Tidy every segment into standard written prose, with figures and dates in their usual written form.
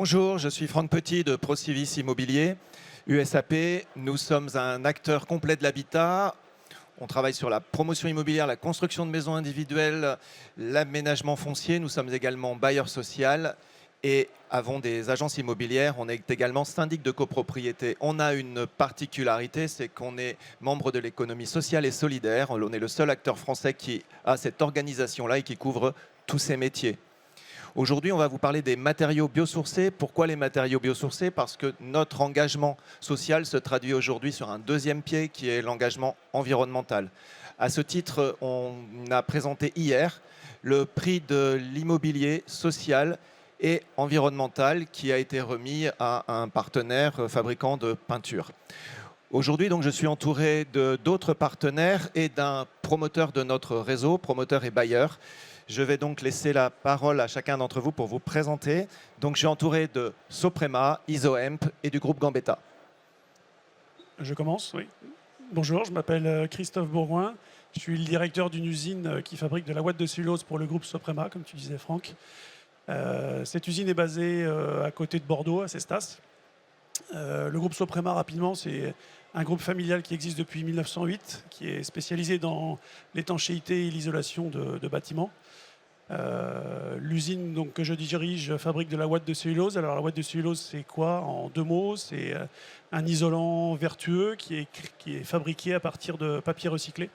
Bonjour, je suis Franck Petit de Procivis Immobilier, USAP. Nous sommes un acteur complet de l'habitat. On travaille sur la promotion immobilière, la construction de maisons individuelles, l'aménagement foncier. Nous sommes également bailleur social et avons des agences immobilières. On est également syndic de copropriété. On a une particularité, c'est qu'on est membre de l'économie sociale et solidaire. On est le seul acteur français qui a cette organisation-là et qui couvre tous ces métiers. Aujourd'hui, on va vous parler des matériaux biosourcés. Pourquoi les matériaux biosourcés? Parce que notre engagement social se traduit aujourd'hui sur un deuxième pied qui est l'engagement environnemental. À ce titre, on a présenté hier le prix de l'immobilier social et environnemental qui a été remis à un partenaire fabricant de peinture. Aujourd'hui, donc, je suis entouré d'autres partenaires et d'un promoteur de notre réseau, promoteur et bailleur. Je vais donc laisser la parole à chacun d'entre vous pour vous présenter. Donc, je suis entouré de Soprema, Isoemp et du groupe Gambetta. Je commence, oui. Bonjour, je m'appelle Christophe Bourgoin. Je suis le directeur d'une usine qui fabrique de la ouate de cellulose pour le groupe Soprema, comme tu disais, Franck. Cette usine est basée à côté de Bordeaux, à Cestas. Le groupe Soprema, rapidement, c'est un groupe familial qui existe depuis 1908, qui est spécialisé dans l'étanchéité et l'isolation de bâtiments. L'usine donc, que je dirige fabrique de la ouate de cellulose. Alors la ouate de cellulose, c'est quoi? En deux mots, c'est un isolant vertueux qui est fabriqué à partir de papier recyclé.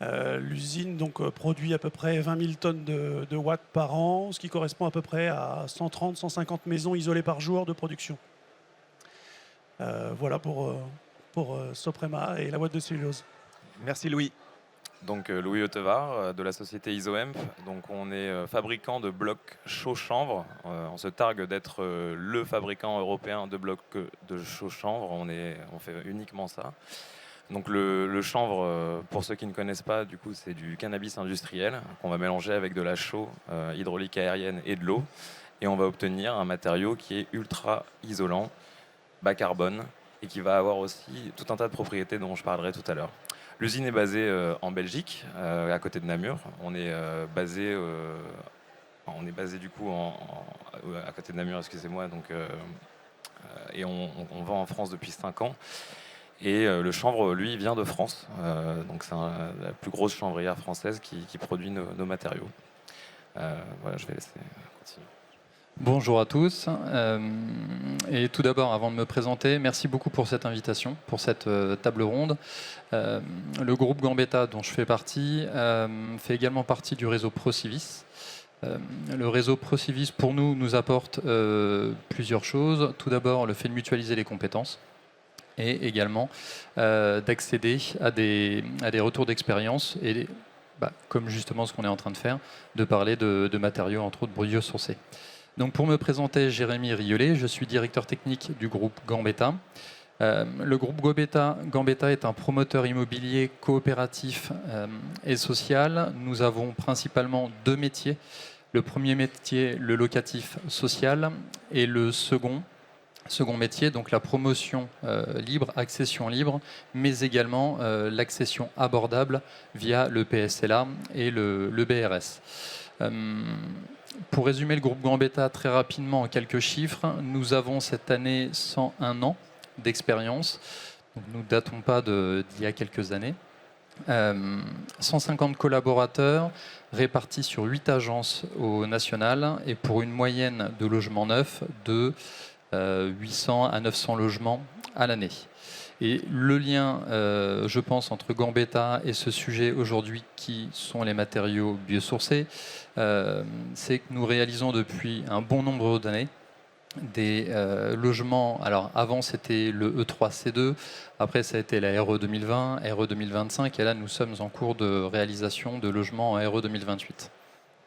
L'usine donc, produit à peu près 20 000 tonnes de watts par an, ce qui correspond à peu près à 130-150 maisons isolées par jour de production. Voilà pour Soprema et la ouate de cellulose. Merci Louis. Donc Louis Hautevar de la société Isoemp. Donc on est fabricant de blocs chaux-chanvre. On se targue d'être le fabricant européen de blocs de chaux-chanvre. On fait uniquement ça. Donc le chanvre, pour ceux qui ne connaissent pas, du coup c'est du cannabis industriel qu'on va mélanger avec de la chaux hydraulique aérienne et de l'eau. Et on va obtenir un matériau qui est ultra isolant, bas carbone, et qui va avoir aussi tout un tas de propriétés dont je parlerai tout à l'heure. L'usine est basée en Belgique, à côté de Namur. On est basé du coup à côté de Namur, excusez-moi. Donc, et on vend en France depuis 5 ans. Et le chanvre, lui, vient de France. Donc c'est la plus grosse chanvrière française qui produit nos matériaux. Voilà, je vais laisser continuer. Bonjour à tous. Et tout d'abord, avant de me présenter, merci beaucoup pour cette invitation, pour cette table ronde. Le groupe Gambetta, dont je fais partie, fait également partie du réseau Procivis. Le réseau Procivis, pour nous, nous apporte plusieurs choses. Tout d'abord, le fait de mutualiser les compétences et également d'accéder à des retours d'expérience et, comme justement ce qu'on est en train de faire, de parler de matériaux, entre autres biosourcés. Donc pour me présenter, Jérémy Riolet, je suis directeur technique du groupe Gambetta. Le groupe Gambetta est un promoteur immobilier coopératif et social. Nous avons principalement 2 métiers. Le premier métier, le locatif social, et le second métier, donc la promotion libre, accession libre, mais également l'accession abordable via le PSLA et le BRS. Pour résumer le groupe Gambetta très rapidement en quelques chiffres, nous avons cette année 101 ans d'expérience. Nous ne datons pas d'il y a quelques années. 150 collaborateurs répartis sur 8 agences au national et pour une moyenne de logements neufs de 800 à 900 logements à l'année. Et le lien, je pense, entre Gambetta et ce sujet aujourd'hui qui sont les matériaux biosourcés, c'est que nous réalisons depuis un bon nombre d'années des logements. Alors avant c'était le E3C2, après ça a été la RE 2020, RE 2025 et là nous sommes en cours de réalisation de logements en RE 2028.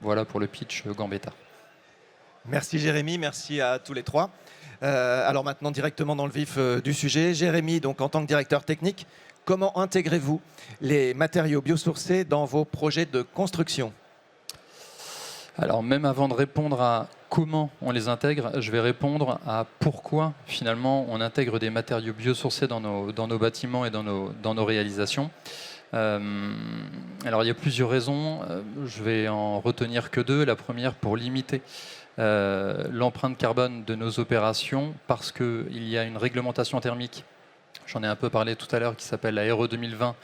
Voilà pour le pitch Gambetta. Merci Jérémy, merci à tous les trois. Alors maintenant, directement dans le vif du sujet. Jérémy, donc en tant que directeur technique, comment intégrez-vous les matériaux biosourcés dans vos projets de construction? Alors même avant de répondre à comment on les intègre, je vais répondre à pourquoi finalement on intègre des matériaux biosourcés dans nos bâtiments et dans nos réalisations. Alors il y a plusieurs raisons, je vais en retenir que 2. La première, pour limiter l'empreinte carbone de nos opérations parce qu'il y a une réglementation thermique, j'en ai un peu parlé tout à l'heure, qui s'appelle la RE 2020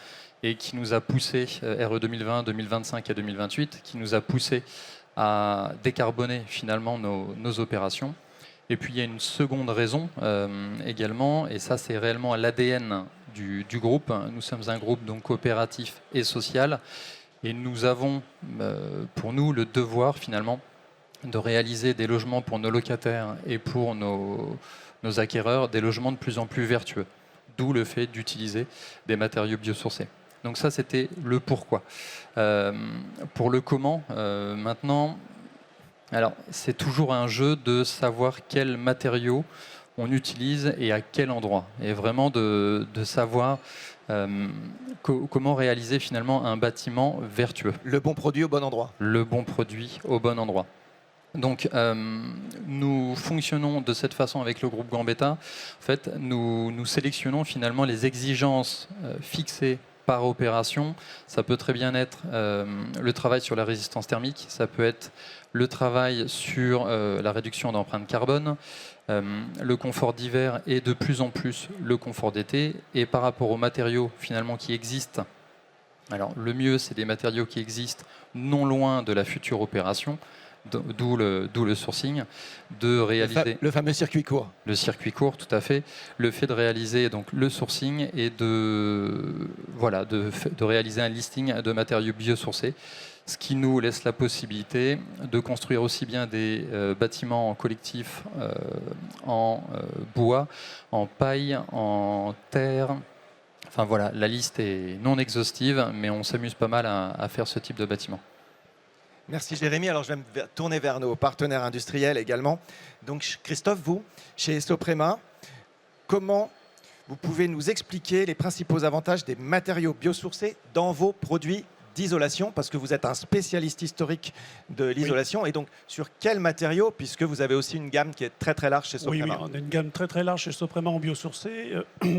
et qui nous a poussé, RE 2020, 2025 et 2028, qui nous a poussé à décarboner finalement nos opérations. Et puis il y a une seconde raison également, et ça c'est réellement à l'ADN du groupe. Nous sommes un groupe donc coopératif et social, et nous avons pour nous le devoir finalement de réaliser des logements pour nos locataires et pour nos acquéreurs, des logements de plus en plus vertueux. D'où le fait d'utiliser des matériaux biosourcés. Donc ça, c'était le pourquoi. Pour le comment, maintenant, alors c'est toujours un jeu de savoir quels matériaux on utilise et à quel endroit. Et vraiment de savoir comment réaliser finalement un bâtiment vertueux. Le bon produit au bon endroit. Le bon produit au bon endroit. Donc, nous fonctionnons de cette façon avec le groupe Gambetta. En fait, nous sélectionnons finalement les exigences fixées par opération. Ça peut très bien être le travail sur la résistance thermique, ça peut être le travail sur la réduction d'empreinte carbone, le confort d'hiver et de plus en plus le confort d'été. Et par rapport aux matériaux finalement qui existent, alors le mieux c'est des matériaux qui existent non loin de la future opération. D'où le sourcing, de réaliser le fameux circuit court. Le circuit court, tout à fait. Le fait de réaliser donc le sourcing et de réaliser un listing de matériaux biosourcés, ce qui nous laisse la possibilité de construire aussi bien des bâtiments collectifs en bois, en paille, en terre. Enfin voilà, la liste est non exhaustive, mais on s'amuse pas mal à faire ce type de bâtiment. Merci Jérémy. Alors je vais me tourner vers nos partenaires industriels également. Donc Christophe, vous, chez Soprema, comment vous pouvez nous expliquer les principaux avantages des matériaux biosourcés dans vos produits d'isolation, parce que vous êtes un spécialiste historique de l'isolation, oui. Et donc sur quels matériaux, puisque vous avez aussi une gamme qui est très très large chez Soprema. Oui, on a une gamme très très large chez Soprema en biosourcé,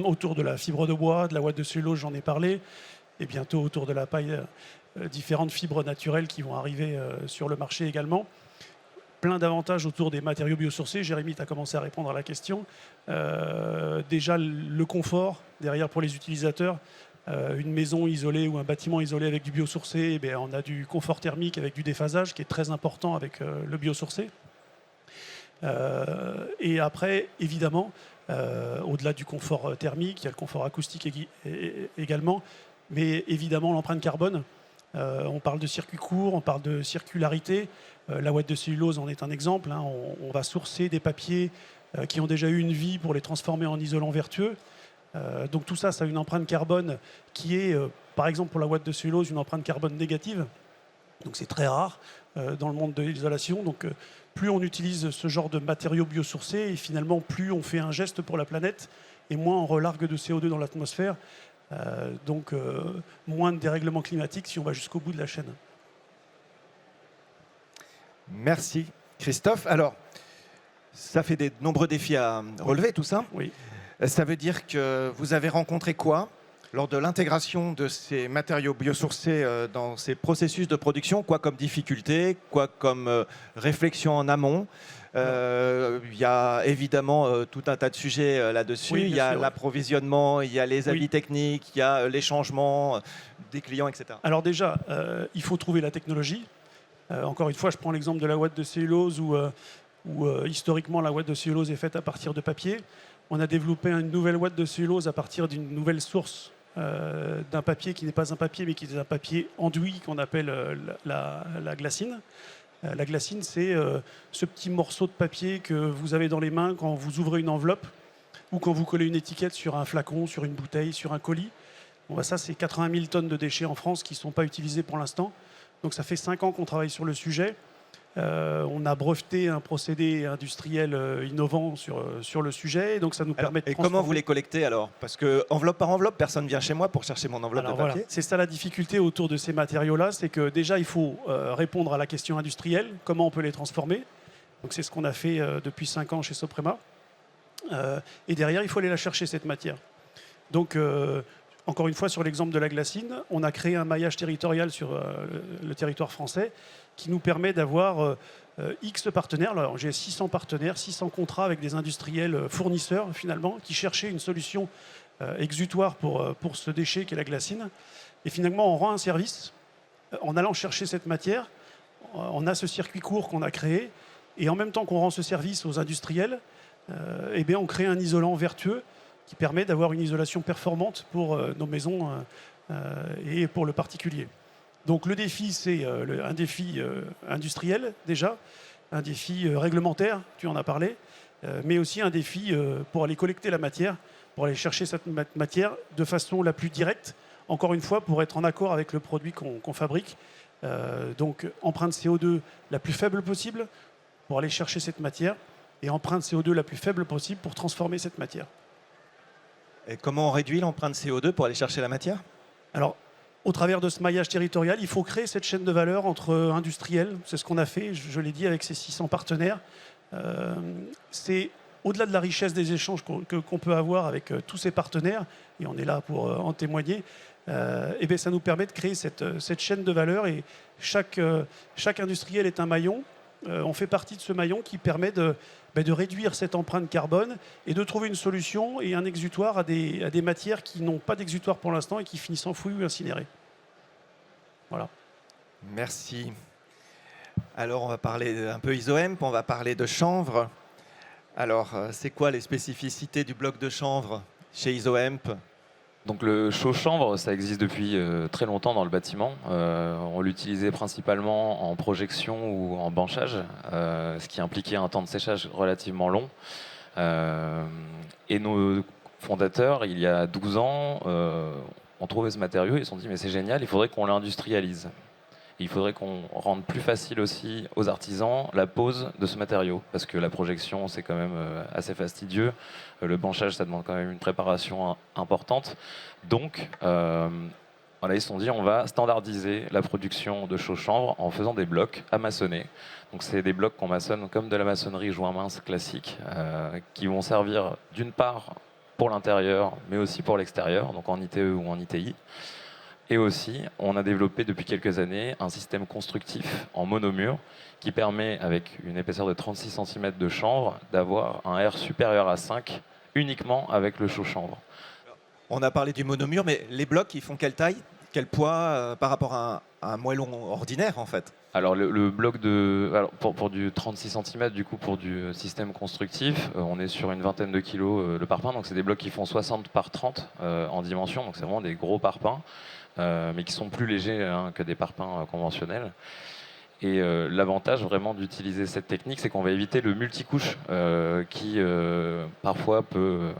autour de la fibre de bois, de la ouate de cellulose, j'en ai parlé, et bientôt autour de la paille. Différentes fibres naturelles qui vont arriver sur le marché également. Plein d'avantages autour des matériaux biosourcés. Jérémy, tu as commencé à répondre à la question. Déjà, le confort, derrière pour les utilisateurs. Une maison isolée ou un bâtiment isolé avec du biosourcé, eh on a du confort thermique avec du déphasage qui est très important avec le biosourcé. Et après, évidemment, au-delà du confort thermique, il y a le confort acoustique également, mais évidemment l'empreinte carbone. On parle de circuit court, on parle de circularité. La ouate de cellulose en est un exemple. Hein. On va sourcer des papiers qui ont déjà eu une vie pour les transformer en isolant vertueux. Donc tout ça, ça a une empreinte carbone qui est, par exemple pour la ouate de cellulose, une empreinte carbone négative. Donc c'est très rare dans le monde de l'isolation. Donc plus on utilise ce genre de matériaux biosourcés, et finalement plus on fait un geste pour la planète, et moins on relargue de CO2 dans l'atmosphère. Donc moins de dérèglement climatique si on va jusqu'au bout de la chaîne. Merci Christophe. Alors, ça fait de nombreux défis à relever tout ça. Oui. Ça veut dire que vous avez rencontré quoi lors de l'intégration de ces matériaux biosourcés dans ces processus de production? Quoi comme difficulté? Quoi comme réflexion en amont? Il y a évidemment tout un tas de sujets là-dessus. Oui, il y a l'approvisionnement, il y a les avis techniques, il y a les changements des clients, etc. Alors déjà, il faut trouver la technologie. Encore une fois, je prends l'exemple de la ouate de cellulose où historiquement la ouate de cellulose est faite à partir de papier. On a développé une nouvelle ouate de cellulose à partir d'une nouvelle source d'un papier qui n'est pas un papier mais qui est un papier enduit qu'on appelle la glacine. La glacine, c'est ce petit morceau de papier que vous avez dans les mains quand vous ouvrez une enveloppe ou quand vous collez une étiquette sur un flacon, sur une bouteille, sur un colis. Bon, ça, c'est 80 000 tonnes de déchets en France qui ne sont pas utilisés pour l'instant. Donc ça fait 5 ans qu'on travaille sur le sujet. On a breveté un procédé industriel innovant sur le sujet. Donc ça nous permet de comment vous les collectez alors? Parce que enveloppe par enveloppe, personne ne vient chez moi pour chercher mon enveloppe de papier. Voilà. C'est ça la difficulté autour de ces matériaux-là, c'est que déjà il faut répondre à la question industrielle, comment on peut les transformer. Donc c'est ce qu'on a fait depuis 5 ans chez Soprema. Et derrière, il faut aller la chercher cette matière. Donc encore une fois, sur l'exemple de la glacine, on a créé un maillage territorial sur le territoire français qui nous permet d'avoir X partenaires. Alors, j'ai 600 partenaires, 600 contrats avec des industriels fournisseurs, finalement, qui cherchaient une solution exutoire pour ce déchet qu'est la glacine. Et finalement, on rend un service en allant chercher cette matière. On a ce circuit court qu'on a créé. Et en même temps qu'on rend ce service aux industriels, eh bien, on crée un isolant vertueux qui permet d'avoir une isolation performante pour nos maisons et pour le particulier. Donc le défi, c'est un défi industriel déjà, un défi réglementaire, tu en as parlé, mais aussi un défi pour aller collecter la matière, pour aller chercher cette matière de façon la plus directe, encore une fois, pour être en accord avec le produit qu'on fabrique. Donc empreinte CO2 la plus faible possible pour aller chercher cette matière et empreinte CO2 la plus faible possible pour transformer cette matière. Et comment on réduit l'empreinte CO2 pour aller chercher la matière? Alors, au travers de ce maillage territorial, il faut créer cette chaîne de valeur entre industriels. C'est ce qu'on a fait, je l'ai dit, avec ces 600 partenaires. C'est au-delà de la richesse des échanges qu'on peut avoir avec tous ces partenaires, et on est là pour en témoigner, et bien ça nous permet de créer cette chaîne de valeur. Et chaque industriel est un maillon. On fait partie de ce maillon qui permet de réduire cette empreinte carbone et de trouver une solution et un exutoire à des matières qui n'ont pas d'exutoire pour l'instant et qui finissent enfouies ou incinérées. Voilà. Merci. Alors, on va parler un peu ISOEMP, on va parler de chanvre. Alors, c'est quoi les spécificités du bloc de chanvre chez ISOEMP? Donc le chaud chanvre, ça existe depuis très longtemps dans le bâtiment. On l'utilisait principalement en projection ou en banchage, ce qui impliquait un temps de séchage relativement long. Et nos fondateurs, il y a 12 ans, ont trouvé ce matériau et ils se sont dit mais c'est génial, il faudrait qu'on l'industrialise. Il faudrait qu'on rende plus facile aussi aux artisans la pose de ce matériau, parce que la projection, c'est quand même assez fastidieux. Le banchage, ça demande quand même une préparation importante. Donc, voilà, ils se sont dit, on va standardiser la production de chaux chanvre en faisant des blocs à maçonner. Donc, c'est des blocs qu'on maçonne comme de la maçonnerie joint mince classique, qui vont servir d'une part pour l'intérieur, mais aussi pour l'extérieur, donc en ITE ou en ITI. Et aussi, on a développé depuis quelques années un système constructif en monomure qui permet, avec une épaisseur de 36 cm de chanvre, d'avoir un R supérieur à 5 uniquement avec le chaud chanvre. On a parlé du monomure, mais les blocs, ils font quelle taille, quel poids par rapport à un moellon ordinaire en fait? Alors le bloc pour du 36 cm, du coup pour du système constructif, on est sur une vingtaine de kilos le parpaing. Donc c'est des blocs qui font 60 par 30 en dimension, donc c'est vraiment des gros parpaings. Mais qui sont plus légers que des parpaings conventionnels. Et l'avantage vraiment d'utiliser cette technique, c'est qu'on va éviter le multicouche qui parfois peut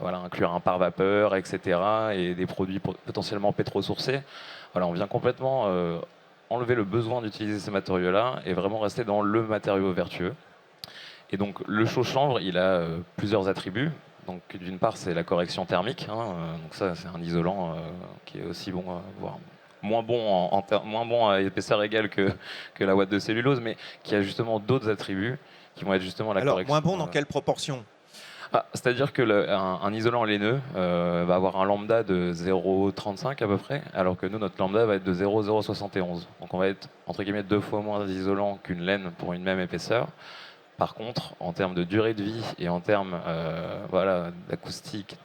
inclure un pare-vapeur, etc. et des produits potentiellement pétro-sourcés. Voilà, on vient complètement enlever le besoin d'utiliser ces matériaux-là et vraiment rester dans le matériau vertueux. Et donc le chaud chanvre, il a plusieurs attributs. Donc d'une part, c'est la correction thermique. Donc ça, c'est un isolant qui est aussi bon, voire moins bon à épaisseur égale que la ouate de cellulose, mais qui a justement d'autres attributs qui vont être justement la correction. Alors moins bon dans quelle proportion? C'est-à-dire qu'un isolant laineux va avoir un lambda de 0,35 à peu près, alors que nous, notre lambda va être de 0,071. Donc on va être entre guillemets 2 fois moins d'isolant qu'une laine pour une même épaisseur. Par contre, en termes de durée de vie et en termes d'acoustique,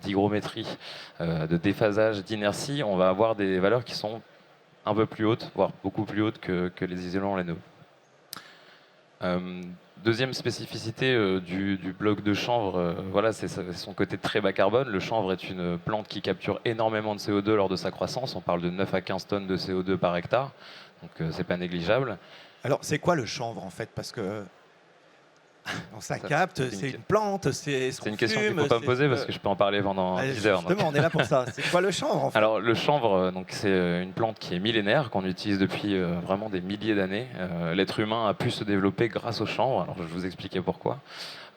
d'hygrométrie, de déphasage, d'inertie, on va avoir des valeurs qui sont un peu plus hautes, voire beaucoup plus hautes que les isolants laineux. Deuxième spécificité du bloc de chanvre, c'est son côté très bas carbone. Le chanvre est une plante qui capture énormément de CO2 lors de sa croissance. On parle de 9 à 15 tonnes de CO2 par hectare, donc c'est pas négligeable. Alors c'est quoi le chanvre en fait? Parce que ça capte, c'est une plante, c'est une question qu'il ne faut pas me poser parce que je peux en parler pendant 10 heures. Justement, on est là pour ça. C'est quoi le chanvre en fait? Alors le chanvre, c'est une plante qui est millénaire, qu'on utilise depuis vraiment des milliers d'années. L'être humain a pu se développer grâce au chanvre. Alors je vais vous expliquer pourquoi.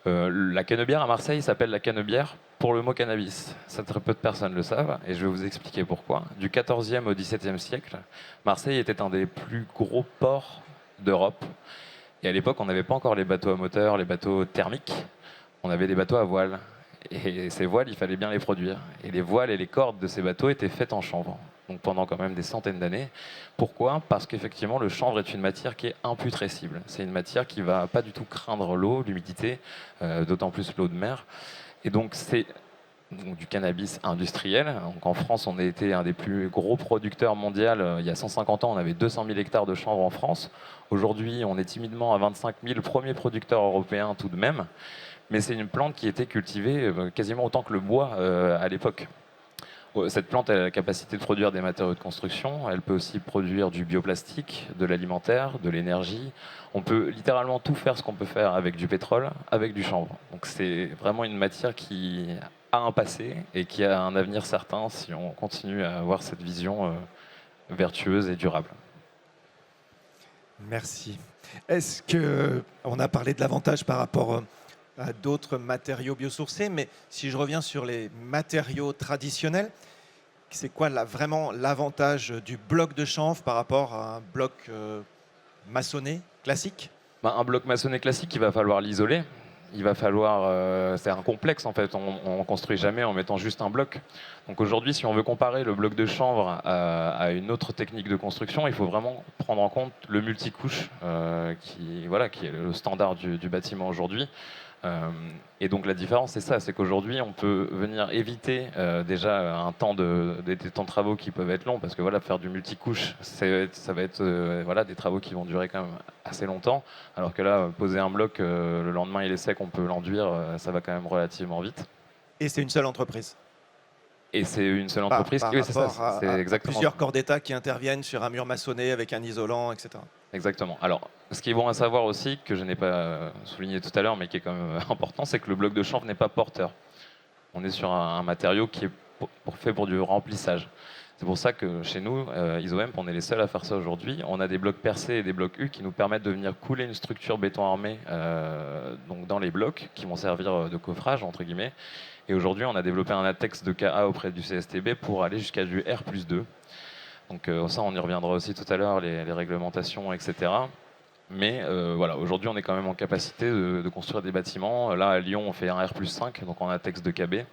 La canebière à Marseille s'appelle la canebière pour le mot cannabis. Ça, très peu de personnes le savent et je vais vous expliquer pourquoi. Du 14e au 17e siècle, Marseille était un des plus gros ports d'Europe. Et à l'époque, on n'avait pas encore les bateaux à moteur, les bateaux thermiques. On avait des bateaux à voile. Et ces voiles, il fallait bien les produire. Et les voiles et les cordes de ces bateaux étaient faites en chanvre. donc pendant quand même des centaines d'années. Pourquoi ? Parce qu'effectivement, le chanvre est une matière qui est imputrescible. C'est une matière qui ne va pas du tout craindre l'eau, l'humidité, d'autant plus l'eau de mer. Et donc, c'est du cannabis industriel. Donc, en France, on a été un des plus gros producteurs mondiaux. Il y a 150 ans, on avait 200 000 hectares de chanvre en France. Aujourd'hui, on est timidement à 25 000 premiers producteurs européens tout de même. Mais c'est une plante qui était cultivée quasiment autant que le bois à l'époque. Cette plante a la capacité de produire des matériaux de construction. Elle peut aussi produire du bioplastique, de l'alimentaire, de l'énergie. On peut littéralement tout faire ce qu'on peut faire avec du pétrole, avec du chanvre. Donc c'est vraiment une matière qui a un passé et qui a un avenir certain si on continue à avoir cette vision vertueuse et durable. Merci. Est-ce que on a parlé de l'avantage par rapport à d'autres matériaux biosourcés, mais si je reviens sur les matériaux traditionnels, c'est quoi vraiment l'avantage du bloc de chanvre par rapport à un bloc maçonné classique ? Un bloc maçonné classique, il va falloir l'isoler. Il va falloir, c'est un complexe en fait, on ne construit jamais en mettant juste un bloc. Donc aujourd'hui, si on veut comparer le bloc de chanvre à une autre technique de construction, il faut vraiment prendre en compte le multicouche qui est le standard du bâtiment aujourd'hui. Et donc la différence, c'est ça, c'est qu'aujourd'hui, on peut venir éviter déjà des temps de travaux qui peuvent être longs, parce que faire du multicouche, ça va être des travaux qui vont durer quand même assez longtemps, alors que là, poser un bloc, le lendemain il est sec, on peut l'enduire, ça va quand même relativement vite. Et c'est une seule entreprise. Et c'est une seule entreprise par oui, c'est rapport ça, c'est à exactement plusieurs ça. corps d'État qui interviennent sur un mur maçonné avec un isolant, etc. Exactement. Alors, ce qu'il faut savoir aussi, que je n'ai pas souligné tout à l'heure, mais qui est quand même important, c'est que le bloc de chanvre n'est pas porteur. On est sur un matériau qui est fait pour du remplissage. C'est pour ça que chez nous, ISOEMP, on est les seuls à faire ça aujourd'hui. On a des blocs percés et des blocs U qui nous permettent de venir couler une structure béton armé donc dans les blocs qui vont servir de coffrage, entre guillemets. Et aujourd'hui, on a développé un ATEX de KA auprès du CSTB pour aller jusqu'à du R+2. Donc ça, on y reviendra aussi tout à l'heure, les réglementations, etc. Mais aujourd'hui, on est quand même en capacité de construire des bâtiments. Là, à Lyon, on fait un R+5, donc en ATEX de KB.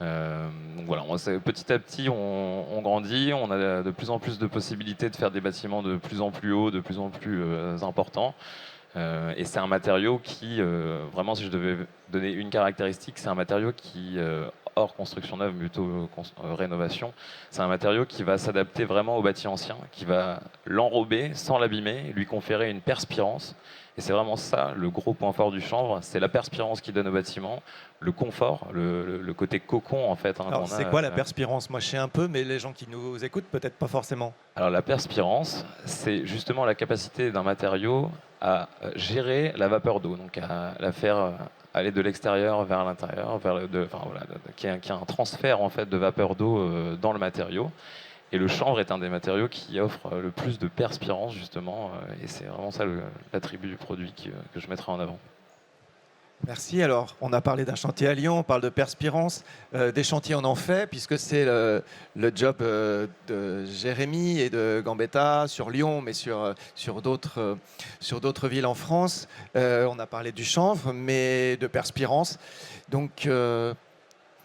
Donc voilà, petit à petit, on grandit, on a de plus en plus de possibilités de faire des bâtiments de plus en plus hauts, de plus en plus importants. Et c'est un matériau qui, vraiment, si je devais donner une caractéristique, c'est un matériau qui, hors construction neuve, plutôt rénovation, c'est un matériau qui va s'adapter vraiment au bâti ancien, qui va l'enrober sans l'abîmer, lui conférer une perspirance. Et c'est vraiment ça, le gros point fort du chanvre, c'est la perspirance qu'il donne au bâtiment, le confort, le côté cocon en fait. Alors c'est quoi la perspirance ? Moi je sais un peu, mais les gens qui nous écoutent peut-être pas forcément. Alors la perspirance, c'est justement la capacité d'un matériau à gérer la vapeur d'eau, donc à la faire aller de l'extérieur vers l'intérieur, qu'il y ait un transfert en fait de vapeur d'eau dans le matériau. Et le chanvre est un des matériaux qui offre le plus de perspirance justement, et c'est vraiment ça l'attribut du produit que je mettrai en avant. Merci. Alors, on a parlé d'un chantier à Lyon, on parle de perspirance. Des chantiers, on en fait, puisque c'est le job de Jérémy et de Gambetta sur Lyon, mais sur d'autres villes en France. On a parlé du chanvre, mais de perspirance. Donc,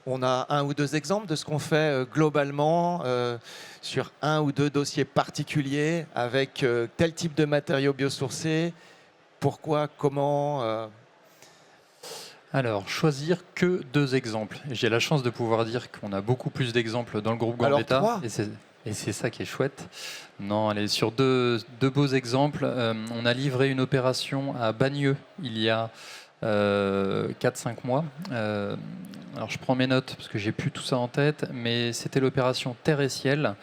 on a un ou deux exemples de ce qu'on fait globalement sur un ou deux dossiers particuliers avec tel type de matériaux biosourcés. Pourquoi, comment Alors, choisir que 2 exemples. J'ai la chance de pouvoir dire qu'on a beaucoup plus d'exemples dans le groupe Gambetta. Alors 3 et c'est ça qui est chouette. Non, allez, sur deux beaux exemples. On a livré une opération à Bagneux il y a 4-5 mois. Alors je prends mes notes parce que j'ai plus tout ça en tête, mais c'était l'opération Terre et Ciel,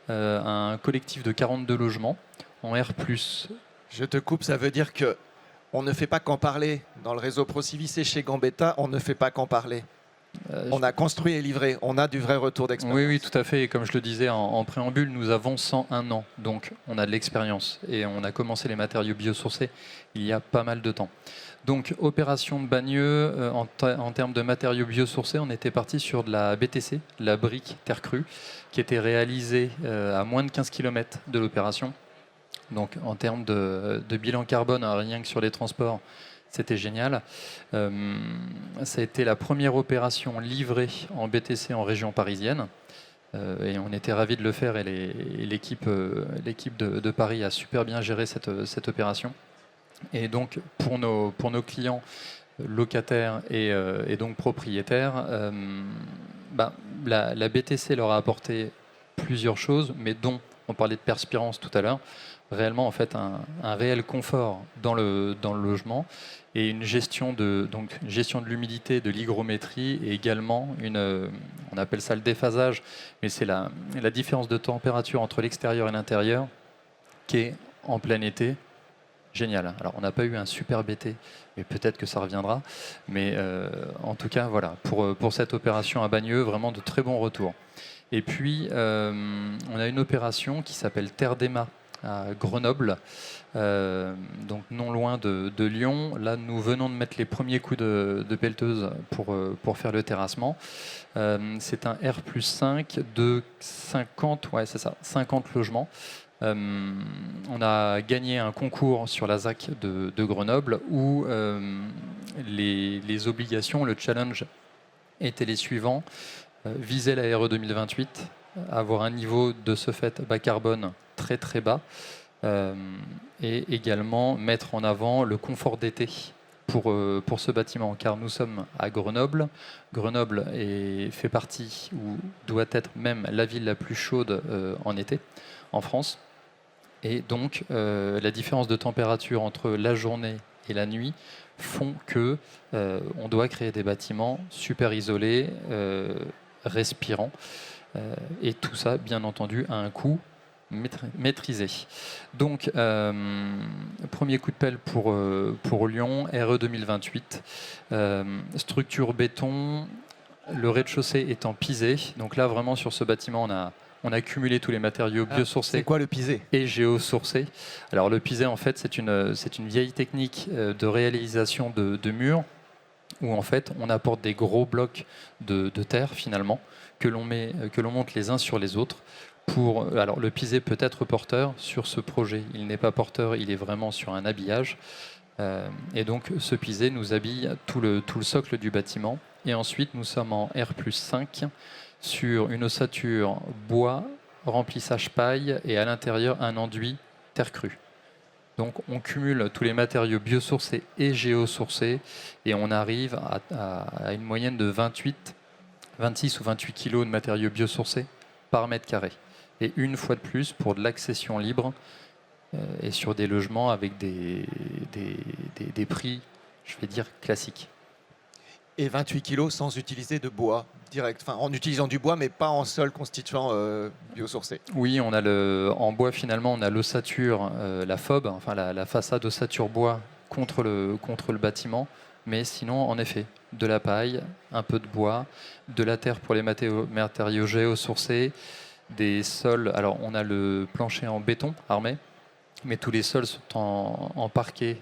un collectif de 42 logements en R+. Je te coupe, ça veut dire que on ne fait pas qu'en parler. Dans le réseau Procivis et chez Gambetta, on ne fait pas qu'en parler. On a construit et livré, on a du vrai retour d'expérience. Oui, tout à fait. Et comme je le disais en préambule, nous avons 101 ans. Donc on a de l'expérience. Et on a commencé les matériaux biosourcés il y a pas mal de temps. Donc opération de Bagneux, en termes de matériaux biosourcés, on était parti sur de la BTC, la brique terre crue, qui était réalisée à moins de 15 km de l'opération. Donc en termes de bilan carbone, rien que sur les transports, c'était génial. Ça a été la première opération livrée en BTC en région parisienne. Et on était ravis de le faire et l'équipe de Paris a super bien géré cette opération. Et donc pour nos clients locataires et donc propriétaires, la BTC leur a apporté plusieurs choses, mais dont on parlait de perspirance tout à l'heure, réellement en fait un réel confort dans le logement et une gestion de l'humidité, de l'hygrométrie et également on appelle ça le déphasage, mais c'est la différence de température entre l'extérieur et l'intérieur qui est en plein été génial. Alors on n'a pas eu un super été, mais peut-être que ça reviendra. Mais en tout cas, voilà, pour cette opération à Bagneux, vraiment de très bons retours. Et puis, on a une opération qui s'appelle Terre d'Ema à Grenoble, donc non loin de Lyon. Là, nous venons de mettre les premiers coups de pelleteuse pour faire le terrassement. C'est un R+5 de 50 logements. On a gagné un concours sur la ZAC de Grenoble où les obligations, le challenge étaient les suivants. Viser la RE 2028, avoir un niveau de ce fait bas carbone très très bas et également mettre en avant le confort d'été pour ce bâtiment, car nous sommes à Grenoble. Grenoble fait partie, ou doit être même la ville la plus chaude en été en France. Et donc, la différence de température entre la journée et la nuit font que on doit créer des bâtiments super isolés, respirants. Et tout ça, bien entendu, à un coût maîtrisé. Donc, premier coup de pelle pour Lyon, RE 2028. Structure béton, le rez-de-chaussée étant pisé. Donc là, vraiment, sur ce bâtiment, on a cumulé tous les matériaux biosourcés. C'est quoi le pisé? Et géosourcés. Alors le pisé, en fait, c'est une vieille technique de réalisation de murs où en fait on apporte des gros blocs de terre finalement que l'on monte les uns sur les autres. Alors le pisé peut être porteur sur ce projet. Il n'est pas porteur, il est vraiment sur un habillage. Et donc ce pisé nous habille tout le socle du bâtiment. Et ensuite nous sommes en R+5 sur une ossature bois, remplissage paille et à l'intérieur un enduit terre crue. Donc on cumule tous les matériaux biosourcés et géosourcés et on arrive à une moyenne de 26 ou 28 kg de matériaux biosourcés par mètre carré. Et une fois de plus pour de l'accession libre et sur des logements avec des prix, je vais dire, classiques. Et 28 kilos sans utiliser de bois direct, enfin en utilisant du bois mais pas en sol constituant biosourcé. Oui, en bois finalement on a l'ossature, la FOB, enfin la façade ossature bois contre le bâtiment, mais sinon en effet de la paille, un peu de bois, de la terre pour les matériaux géosourcés, des sols. Alors on a le plancher en béton armé, mais tous les sols sont en parquet.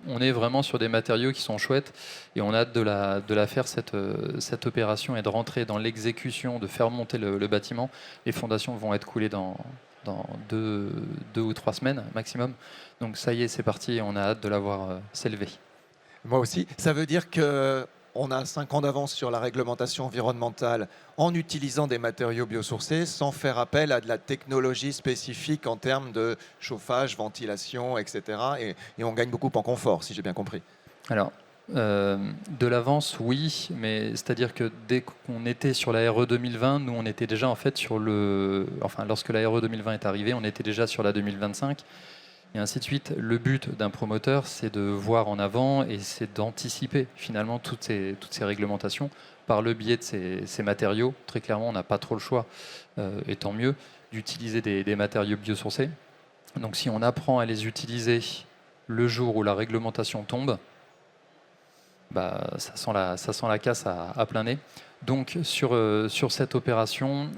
On est vraiment sur des matériaux qui sont chouettes et on a hâte de la faire cette opération et de rentrer dans l'exécution, de faire monter le bâtiment. Les fondations vont être coulées dans 2 ou 3 semaines maximum. Donc ça y est, c'est parti et on a hâte de la voir s'élever. Moi aussi. Ça veut dire qu'on a 5 ans d'avance sur la réglementation environnementale en utilisant des matériaux biosourcés sans faire appel à de la technologie spécifique en termes de chauffage, ventilation, etc. Et on gagne beaucoup en confort, si j'ai bien compris. Alors, de l'avance, oui, mais c'est-à-dire que dès qu'on était sur la RE 2020, nous on était déjà en fait lorsque la RE 2020 est arrivée, on était déjà sur la 2025. Et ainsi de suite. Le but d'un promoteur, c'est de voir en avant et c'est d'anticiper finalement toutes ces réglementations par le biais de ces matériaux. Très clairement, on n'a pas trop le choix, et tant mieux, d'utiliser des matériaux biosourcés. Donc si on apprend à les utiliser le jour où la réglementation tombe, ça sent la casse à plein nez. Donc sur cette opération,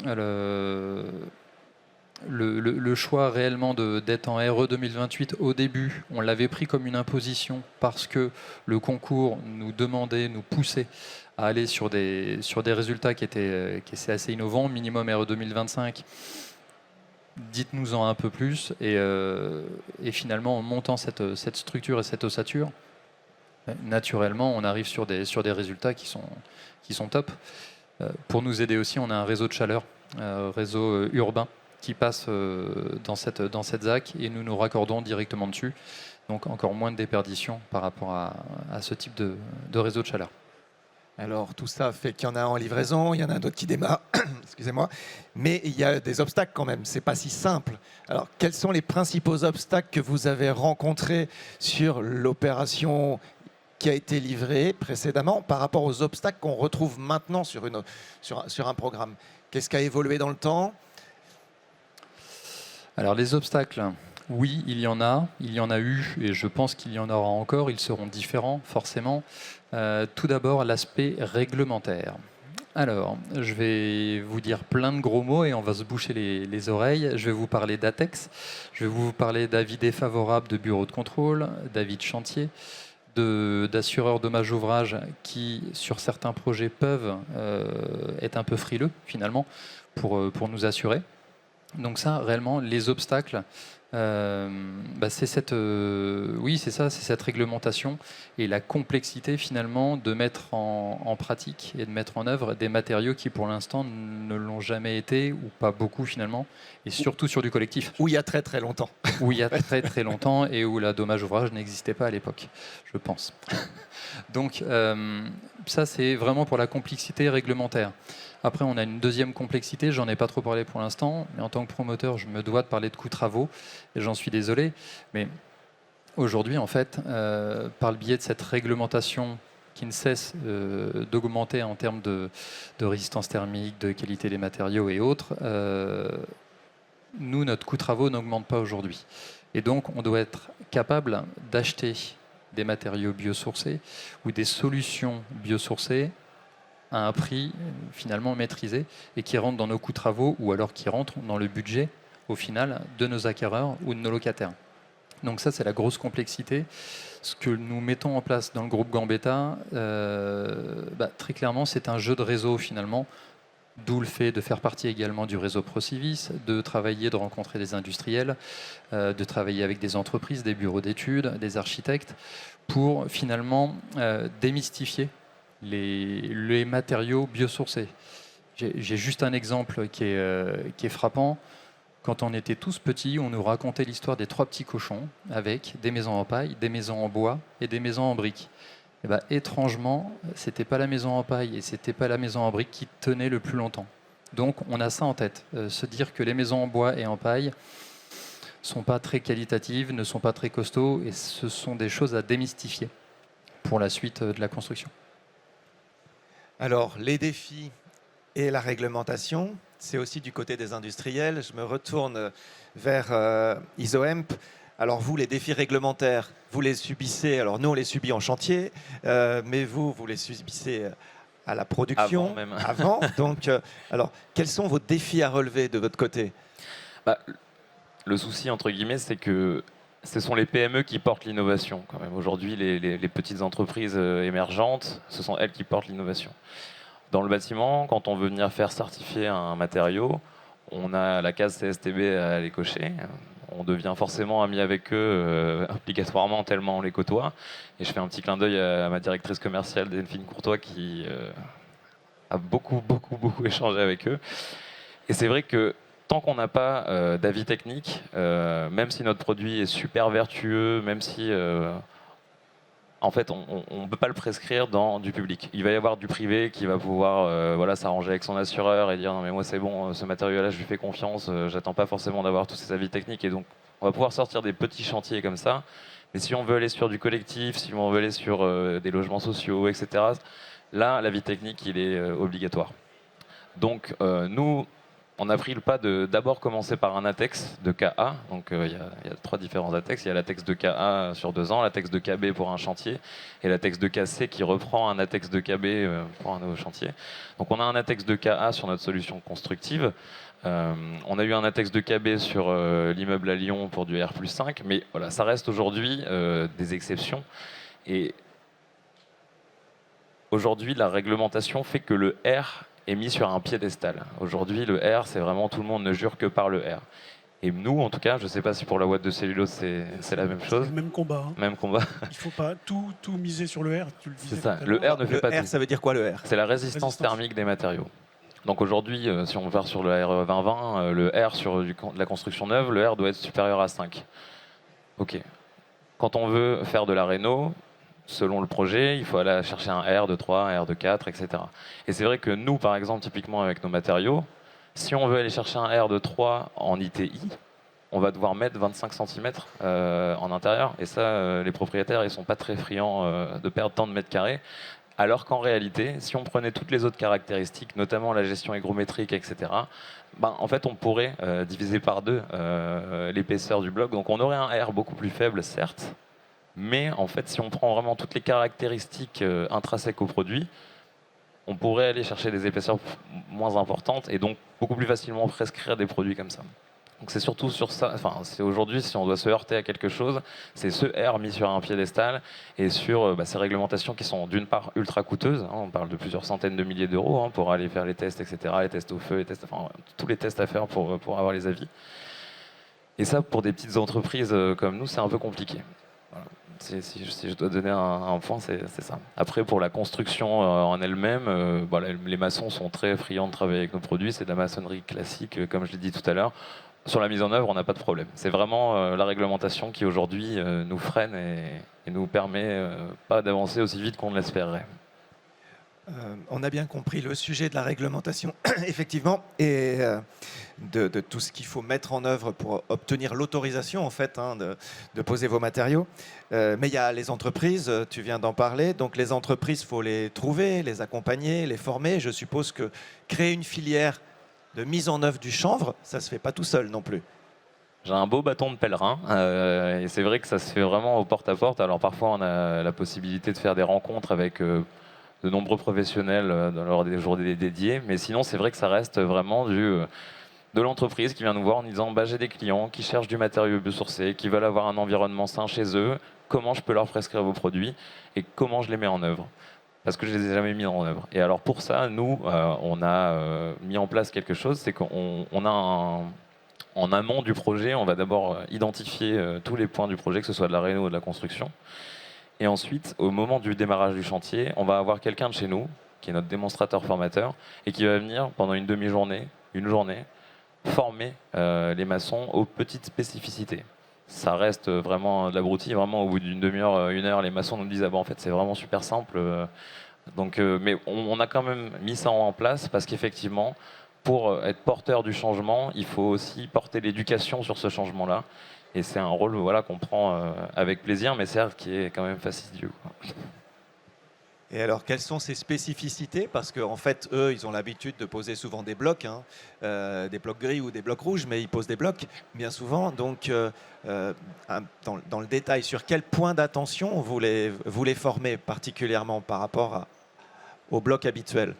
le choix réellement d'être en RE 2028 au début, on l'avait pris comme une imposition parce que le concours nous demandait, nous poussait à aller sur des résultats qui étaient assez innovants, minimum RE 2025. Dites-nous-en un peu plus et finalement en montant cette structure et cette ossature, naturellement on arrive sur des résultats qui sont top. Pour nous aider aussi, on a un réseau de chaleur, réseau urbain qui passe dans cette ZAC et nous nous raccordons directement dessus. Donc encore moins de déperdition par rapport à ce type de réseau de chaleur. Alors tout ça fait qu'il y en a en livraison, il y en a d'autres qui démarrent, excusez-moi, mais il y a des obstacles quand même, c'est pas si simple. Alors quels sont les principaux obstacles que vous avez rencontrés sur l'opération qui a été livrée précédemment par rapport aux obstacles qu'on retrouve maintenant sur un programme? Qu'est-ce qui a évolué dans le temps? Alors les obstacles, oui, il y en a eu et je pense qu'il y en aura encore, ils seront différents forcément. Tout d'abord, l'aspect réglementaire. Alors, je vais vous dire plein de gros mots et on va se boucher les oreilles. Je vais vous parler d'ATEX, je vais vous parler d'avis défavorables de bureaux de contrôle, d'avis de chantier, d'assureurs dommages ouvrages qui, sur certains projets, peuvent être un peu frileux, finalement, pour nous assurer. Donc ça, réellement, les obstacles, c'est cette réglementation et la complexité finalement de mettre en pratique et de mettre en œuvre des matériaux qui pour l'instant ne l'ont jamais été ou pas beaucoup finalement, et surtout sur du collectif. Où il y a très très longtemps. Où il y a très très longtemps et où la dommage ouvrage n'existait pas à l'époque, je pense. Donc ça c'est vraiment pour la complexité réglementaire. Après, on a une deuxième complexité, j'en ai pas trop parlé pour l'instant, mais en tant que promoteur, je me dois de parler de coûts travaux, et j'en suis désolé. Mais aujourd'hui, en fait, par le biais de cette réglementation qui ne cesse d'augmenter en termes de résistance thermique, de qualité des matériaux et autres, nous, notre coût travaux n'augmente pas aujourd'hui. Et donc, on doit être capable d'acheter des matériaux biosourcés ou des solutions biosourcées à un prix finalement maîtrisé et qui rentre dans nos coûts travaux ou alors qui rentre dans le budget au final de nos acquéreurs ou de nos locataires. Donc ça c'est la grosse complexité. Ce que nous mettons en place dans le groupe Gambetta, très clairement c'est un jeu de réseau finalement, d'où le fait de faire partie également du réseau Procivis, de travailler, de rencontrer des industriels, de travailler avec des entreprises, des bureaux d'études, des architectes pour finalement démystifier les matériaux biosourcés. J'ai juste un exemple qui est frappant. Quand on était tous petits, on nous racontait l'histoire des 3 petits cochons avec des maisons en paille, des maisons en bois et des maisons en briques. Et étrangement, c'était pas la maison en paille et c'était pas la maison en briques qui tenait le plus longtemps. Donc on a ça en tête, se dire que les maisons en bois et en paille sont pas très qualitatives, ne sont pas très costauds et ce sont des choses à démystifier pour la suite de la construction. Alors, les défis et la réglementation, c'est aussi du côté des industriels. Je me retourne vers ISOEMP. Alors vous, les défis réglementaires, vous les subissez. Alors nous, on les subit en chantier, mais vous les subissez à la production. Avant même. Avant. Donc, alors, quels sont vos défis à relever de votre côté? Le souci, entre guillemets, c'est que ce sont les PME qui portent l'innovation. Quand même. Aujourd'hui, les petites entreprises émergentes, ce sont elles qui portent l'innovation. Dans le bâtiment, quand on veut venir faire certifier un matériau, on a la case CSTB à aller cocher. On devient forcément ami avec eux, obligatoirement, tellement on les côtoie. Et je fais un petit clin d'œil à ma directrice commerciale, Delphine Courtois, qui a beaucoup échangé avec eux. Et c'est vrai que tant qu'on n'a pas d'avis technique, même si notre produit est super vertueux, même si en fait on ne peut pas le prescrire dans du public. Il va y avoir du privé qui va pouvoir s'arranger avec son assureur et dire non mais moi c'est bon, ce matériau-là je lui fais confiance, j'attends pas forcément d'avoir tous ces avis techniques et donc on va pouvoir sortir des petits chantiers comme ça. Mais si on veut aller sur du collectif, si on veut aller sur des logements sociaux, etc., là l'avis technique il est obligatoire. Donc nous on a pris le pas de d'abord commencer par un ATEX de KA. Donc il y a 3 différents ATEX. Il y a l'ATEX de KA sur 2 ans, l'ATEX de KB pour un chantier et l'ATEX de KC qui reprend un ATEX de KB pour un nouveau chantier. Donc on a un ATEX de KA sur notre solution constructive. On a eu un ATEX de KB sur l'immeuble à Lyon pour du R+5. Mais voilà, ça reste aujourd'hui des exceptions. Et aujourd'hui, la réglementation fait que le R est mis sur un piédestal. Aujourd'hui, le R, c'est vraiment tout le monde ne jure que par le R. Et nous, en tout cas, je ne sais pas si pour la ouate de cellulose, c'est la même chose. C'est le même combat. Hein. Même combat. Il ne faut pas tout miser sur le R. Tu le C'est disais ça. tout à Le l'heure. R ne fait Le pas R, tout. ça veut dire quoi le R? C'est la résistance thermique des matériaux. Donc aujourd'hui, si on part sur le R 2020, le R sur de la construction neuve, le R doit être supérieur à 5. Ok. Quand on veut faire de la réno, selon le projet, il faut aller chercher un R de 3, un R de 4, etc. Et c'est vrai que nous, par exemple, typiquement avec nos matériaux, si on veut aller chercher un R de 3 en ITI, on va devoir mettre 25 cm en intérieur. Et ça, les propriétaires, ils ne sont pas très friands de perdre tant de mètres carrés. Alors qu'en réalité, si on prenait toutes les autres caractéristiques, notamment la gestion hygrométrique, etc., ben, en fait, on pourrait diviser par 2 l'épaisseur du bloc. Donc on aurait un R beaucoup plus faible, certes, mais en fait, si on prend vraiment toutes les caractéristiques intrinsèques au produit, on pourrait aller chercher des épaisseurs moins importantes et donc beaucoup plus facilement prescrire des produits comme ça. Donc c'est surtout sur ça, enfin c'est aujourd'hui si on doit se heurter à quelque chose, c'est ce R mis sur un piédestal et sur ces réglementations qui sont d'une part ultra coûteuses, hein, on parle de plusieurs centaines de milliers d'euros hein, pour aller faire les tests, etc., les tests au feu, tous les tests à faire pour avoir les avis. Et ça pour des petites entreprises comme nous c'est un peu compliqué. Voilà. Si je dois donner un point, c'est ça. Après, pour la construction en elle-même, les maçons sont très friands de travailler avec nos produits. C'est de la maçonnerie classique, comme je l'ai dit tout à l'heure. Sur la mise en œuvre, on n'a pas de problème. C'est vraiment la réglementation qui aujourd'hui nous freine et nous permet pas d'avancer aussi vite qu'on l'espérerait. On a bien compris le sujet de la réglementation, effectivement, et de tout ce qu'il faut mettre en œuvre pour obtenir l'autorisation, en fait, hein, de poser vos matériaux. Mais il y a les entreprises, tu viens d'en parler. Donc les entreprises, il faut les trouver, les accompagner, les former. Je suppose que créer une filière de mise en œuvre du chanvre, ça ne se fait pas tout seul non plus. J'ai un beau bâton de pèlerin et c'est vrai que ça se fait vraiment au porte-à-porte. Alors parfois, on a la possibilité de faire des rencontres avec de nombreux professionnels lors des journées dédiées. Mais sinon, c'est vrai que ça reste vraiment de l'entreprise qui vient nous voir en disant j'ai des clients qui cherchent du matériau biosourcé, qui veulent avoir un environnement sain chez eux. Comment je peux leur prescrire vos produits et comment je les mets en œuvre? Parce que je ne les ai jamais mis en œuvre. Et alors pour ça, nous, on a mis en place quelque chose, c'est qu'on a en amont du projet, on va d'abord identifier tous les points du projet, que ce soit de la réno ou de la construction. Et ensuite, au moment du démarrage du chantier, on va avoir quelqu'un de chez nous, qui est notre démonstrateur formateur, et qui va venir pendant une demi-journée, une journée, former les maçons aux petites spécificités. Ça reste vraiment de l'abruti. Vraiment, au bout d'une demi-heure, une heure, les maçons nous disent en fait, c'est vraiment super simple. Mais on a quand même mis ça en place parce qu'effectivement, pour être porteur du changement, il faut aussi porter l'éducation sur ce changement-là. Et c'est un rôle qu'on prend avec plaisir, mais certes qui est quand même fastidieux. Et alors, quelles sont ces spécificités? Parce qu'en fait, eux, ils ont l'habitude de poser souvent des blocs, hein, des blocs gris ou des blocs rouges, mais ils posent des blocs bien souvent. Donc, dans le détail, sur quel point d'attention vous les formez particulièrement par rapport aux blocs habituels?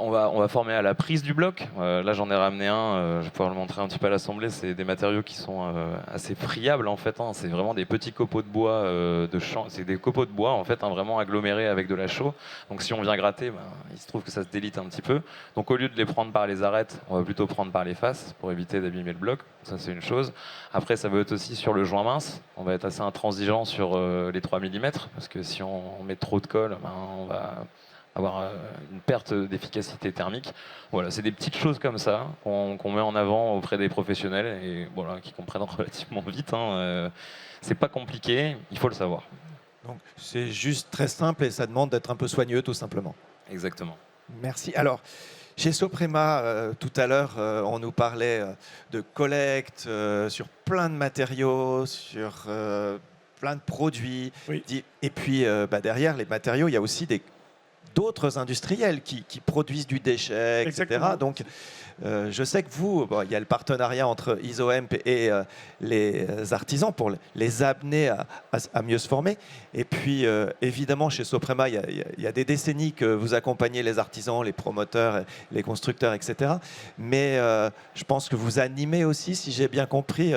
On va former à la prise du bloc. Là, j'en ai ramené un. Je vais pouvoir le montrer un petit peu à l'assemblée. C'est des matériaux qui sont assez friables en fait. Hein. C'est vraiment des petits copeaux de bois de champ. C'est des copeaux de bois en fait, hein, vraiment agglomérés avec de la chaux. Donc, si on vient gratter, il se trouve que ça se délite un petit peu. Donc, au lieu de les prendre par les arêtes, on va plutôt prendre par les faces pour éviter d'abîmer le bloc. Ça, c'est une chose. Après, ça va être aussi sur le joint mince. On va être assez intransigeant sur les 3 mm parce que si on met trop de colle, on va avoir une perte d'efficacité thermique. Voilà, c'est des petites choses comme ça qu'on met en avant auprès des professionnels et qui comprennent relativement vite. Hein. C'est pas compliqué, il faut le savoir. Donc c'est juste très simple et ça demande d'être un peu soigneux tout simplement. Exactement. Merci. Alors, chez Soprema, tout à l'heure, on nous parlait de collecte sur plein de matériaux, sur plein de produits. Oui. Et puis derrière les matériaux, il y a aussi d'autres industriels qui produisent du déchet, etc. Exactement. Donc, je sais que vous, il y a le partenariat entre Isohemp et les artisans pour les amener à mieux se former. Et puis, évidemment, chez Soprema, il y a des décennies que vous accompagnez les artisans, les promoteurs, les constructeurs, etc. Mais je pense que vous animez aussi, si j'ai bien compris,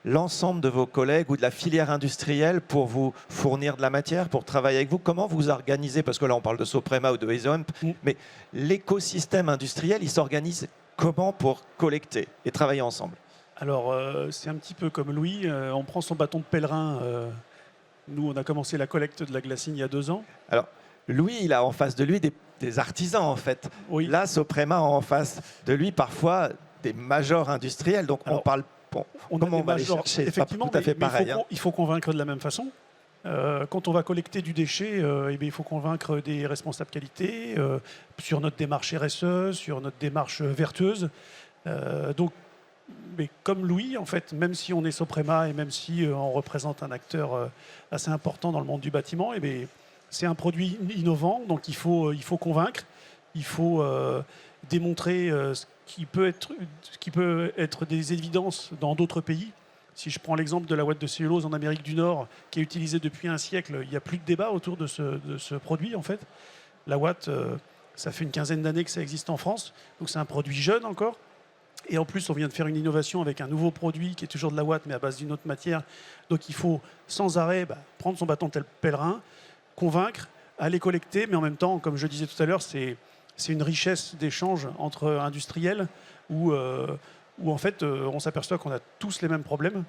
l'ensemble de vos collègues ou de la filière industrielle pour vous fournir de la matière, pour travailler avec vous. Comment vous organisez? Parce que là, on parle de Soprema ou de Isohemp, mais l'écosystème industriel, il s'organise comment pour collecter et travailler ensemble? Alors, c'est un petit peu comme Louis. On prend son bâton de pèlerin. Nous, on a commencé la collecte de la glassine il y a 2 ans. Alors, Louis, il a en face de lui des artisans, en fait. Oui. Là, Soprema a en face de lui, parfois, des majors industriels. Donc, Alors, on parle... Bon, On comment a on des va les majors, chercher? C'est pas effectivement, tout à fait mais pareil. Hein. il faut convaincre de la même façon. Quand on va collecter du déchet, eh bien, il faut convaincre des responsables qualité sur notre démarche RSE, sur notre démarche vertueuse. Donc, mais comme Louis, en fait, même si on est Soprema et même si on représente un acteur assez important dans le monde du bâtiment, eh bien, c'est un produit innovant, donc il faut convaincre, il faut démontrer ce qui peut être des évidences dans d'autres pays. Si je prends l'exemple de la ouate de cellulose en Amérique du Nord, qui est utilisée depuis un siècle, il n'y a plus de débat autour de ce produit, en fait. La ouate, ça fait une quinzaine d'années que ça existe en France, donc c'est un produit jeune encore. Et en plus, on vient de faire une innovation avec un nouveau produit qui est toujours de la ouate, mais à base d'une autre matière. Donc il faut sans arrêt prendre son bâton de pèlerin, convaincre, aller collecter, mais en même temps, comme je disais tout à l'heure, c'est une richesse d'échange entre industriels où en fait, on s'aperçoit qu'on a tous les mêmes problèmes.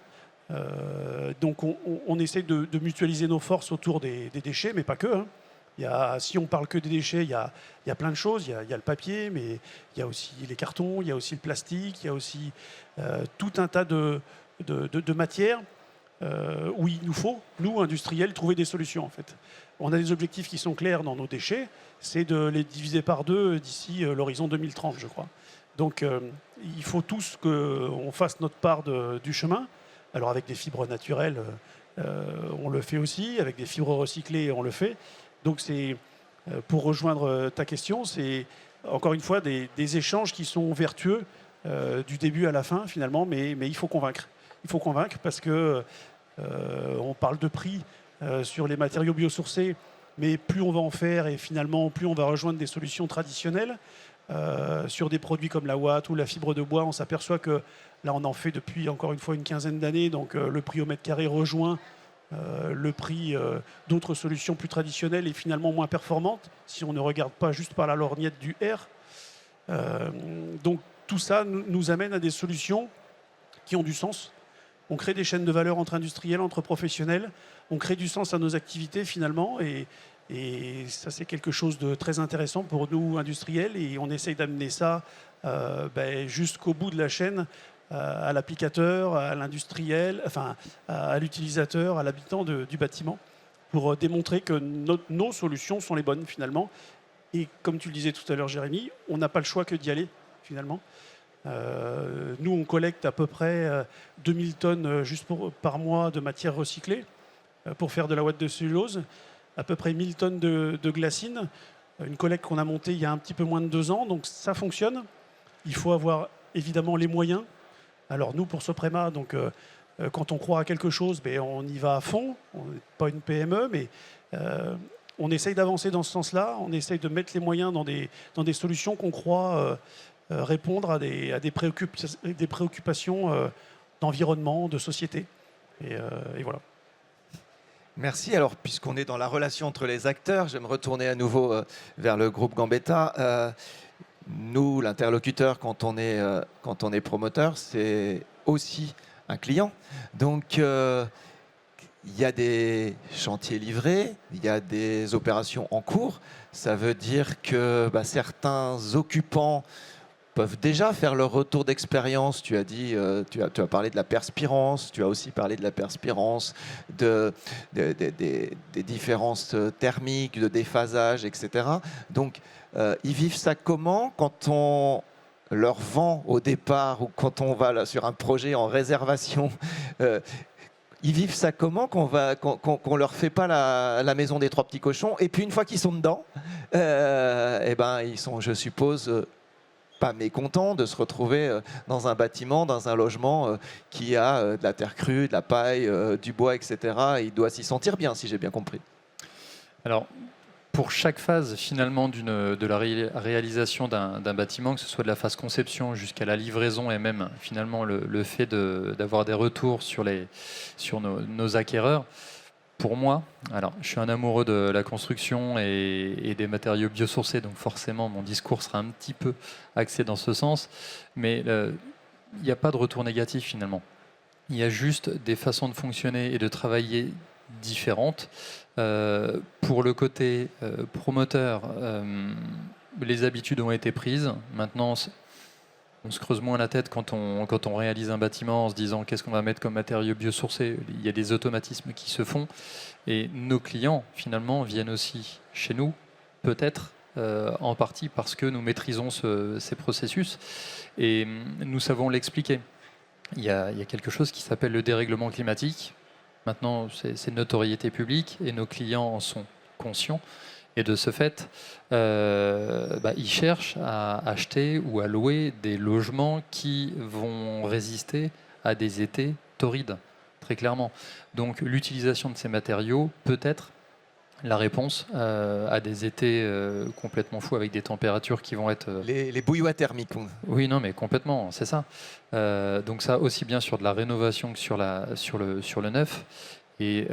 Donc on essaie de mutualiser nos forces autour des déchets, mais pas que. Hein. Si on parle que des déchets, il y a plein de choses. Il y a le papier, mais il y a aussi les cartons, il y a aussi le plastique, il y a aussi tout un tas de matières où il nous faut, nous, industriels, trouver des solutions, en fait. On a des objectifs qui sont clairs dans nos déchets, c'est de les diviser par 2 d'ici l'horizon 2030, je crois. Donc, il faut tous qu'on fasse notre part du chemin. Alors, avec des fibres naturelles, on le fait aussi. Avec des fibres recyclées, on le fait. Donc, pour rejoindre ta question, c'est encore une fois des échanges qui sont vertueux du début à la fin, finalement, mais il faut convaincre. Il faut convaincre parce que on parle de prix sur les matériaux biosourcés, mais plus on va en faire et finalement, plus on va rejoindre des solutions traditionnelles. Sur des produits comme la ouate ou la fibre de bois, on s'aperçoit que là, on en fait depuis, encore une fois, une quinzaine d'années. Donc, le prix au mètre carré rejoint le prix d'autres solutions plus traditionnelles et finalement moins performantes, si on ne regarde pas juste par la lorgnette du R. Donc, tout ça nous amène à des solutions qui ont du sens. On crée des chaînes de valeur entre industriels, entre professionnels. On crée du sens à nos activités, finalement. Et ça, c'est quelque chose de très intéressant pour nous, industriels, et on essaye d'amener ça jusqu'au bout de la chaîne, à l'applicateur, à l'industriel, enfin, à l'utilisateur, à l'habitant du bâtiment, pour démontrer que nos solutions sont les bonnes, finalement. Et comme tu le disais tout à l'heure, Jérémy, on n'a pas le choix que d'y aller, finalement. Nous, on collecte à peu près 2000 tonnes juste par mois de matière recyclée pour faire de la ouate de cellulose. À peu près 1000 tonnes de glassine, une collecte qu'on a montée il y a un petit peu moins de 2 ans, donc ça fonctionne. Il faut avoir évidemment les moyens. Alors nous, pour Soprema, donc, quand on croit à quelque chose, on y va à fond. On n'est pas une PME, mais on essaye d'avancer dans ce sens-là. On essaye de mettre les moyens dans des solutions qu'on croit répondre à des préoccupations d'environnement, de société. Et voilà. Merci. Alors, puisqu'on est dans la relation entre les acteurs, je vais me retourner à nouveau vers le groupe Gambetta. Nous, l'interlocuteur, quand on est promoteur, c'est aussi un client. Donc, il y a des chantiers livrés, il y a des opérations en cours. Ça veut dire que certains occupants peuvent déjà faire leur retour d'expérience. Tu as dit, tu as parlé de la perspirance, tu as aussi parlé de la perspirance, des différences thermiques, de déphasage, etc. Donc, ils vivent ça comment quand on leur vend au départ ou quand on va là, sur un projet en réservation ils vivent ça comment qu'on leur fait pas la maison des 3 petits cochons et puis une fois qu'ils sont dedans, ils sont, je suppose, pas mécontents de se retrouver dans un bâtiment, dans un logement qui a de la terre crue, de la paille, du bois, etc. Et il doit s'y sentir bien, si j'ai bien compris. Alors, pour chaque phase finalement de la réalisation d'un bâtiment, que ce soit de la phase conception jusqu'à la livraison et même finalement le fait d'avoir des retours sur nos acquéreurs, pour moi, alors je suis un amoureux de la construction et des matériaux biosourcés, donc forcément mon discours sera un petit peu axé dans ce sens, mais il n'y a pas de retour négatif finalement. Il y a juste des façons de fonctionner et de travailler différentes. Pour le côté promoteur, les habitudes ont été prises. Maintenant, on se creuse moins la tête quand on réalise un bâtiment en se disant qu'est-ce qu'on va mettre comme matériaux biosourcés. Il y a des automatismes qui se font. Et nos clients, finalement, viennent aussi chez nous, peut-être en partie parce que nous maîtrisons ces processus et nous savons l'expliquer. Il y a quelque chose qui s'appelle le dérèglement climatique. Maintenant, c'est une notoriété publique et nos clients en sont conscients. Et de ce fait, ils cherchent à acheter ou à louer des logements qui vont résister à des étés torrides, très clairement. Donc l'utilisation de ces matériaux peut être la réponse à des étés complètement fous avec des températures qui vont être... Les bouilloires thermiques. Oui, non, mais complètement, c'est ça. Donc ça, aussi bien sur de la rénovation que sur le neuf. Et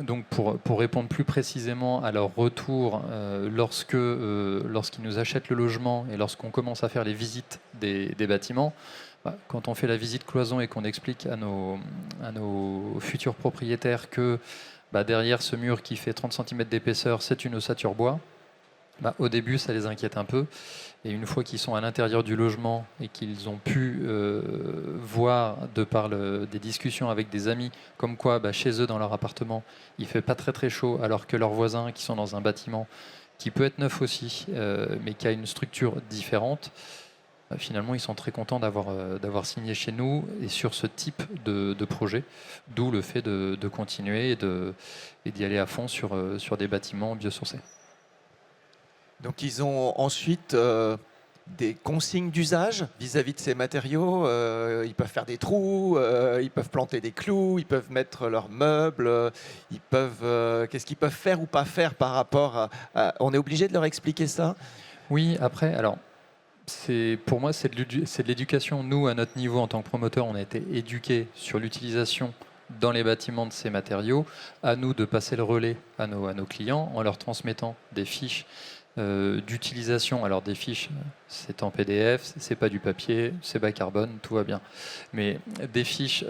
donc pour répondre plus précisément à leur retour, lorsqu'ils nous achètent le logement et lorsqu'on commence à faire les visites des bâtiments, quand on fait la visite cloison et qu'on explique à nos futurs propriétaires que derrière ce mur qui fait 30 cm d'épaisseur, c'est une ossature bois, au début, ça les inquiète un peu. Et une fois qu'ils sont à l'intérieur du logement et qu'ils ont pu voir, de par des discussions avec des amis, comme quoi chez eux, dans leur appartement, il ne fait pas très très chaud, alors que leurs voisins qui sont dans un bâtiment qui peut être neuf aussi, mais qui a une structure différente, finalement, ils sont très contents d'avoir signé chez nous et sur ce type de projet, d'où le fait de continuer et d'y aller à fond sur des bâtiments biosourcés. Donc ils ont ensuite des consignes d'usage vis-à-vis de ces matériaux. Ils peuvent faire des trous, ils peuvent planter des clous, ils peuvent mettre leurs meubles, qu'est-ce qu'ils peuvent faire ou pas faire par rapport à... On est obligé de leur expliquer ça ? Oui, après, alors, pour moi, c'est de l'éducation. Nous, à notre niveau, en tant que promoteur, on a été éduqués sur l'utilisation dans les bâtiments de ces matériaux. À nous de passer le relais à nos clients en leur transmettant des fiches d'utilisation. Alors des fiches, c'est en PDF, c'est pas du papier, c'est bas carbone, tout va bien. Mais des fiches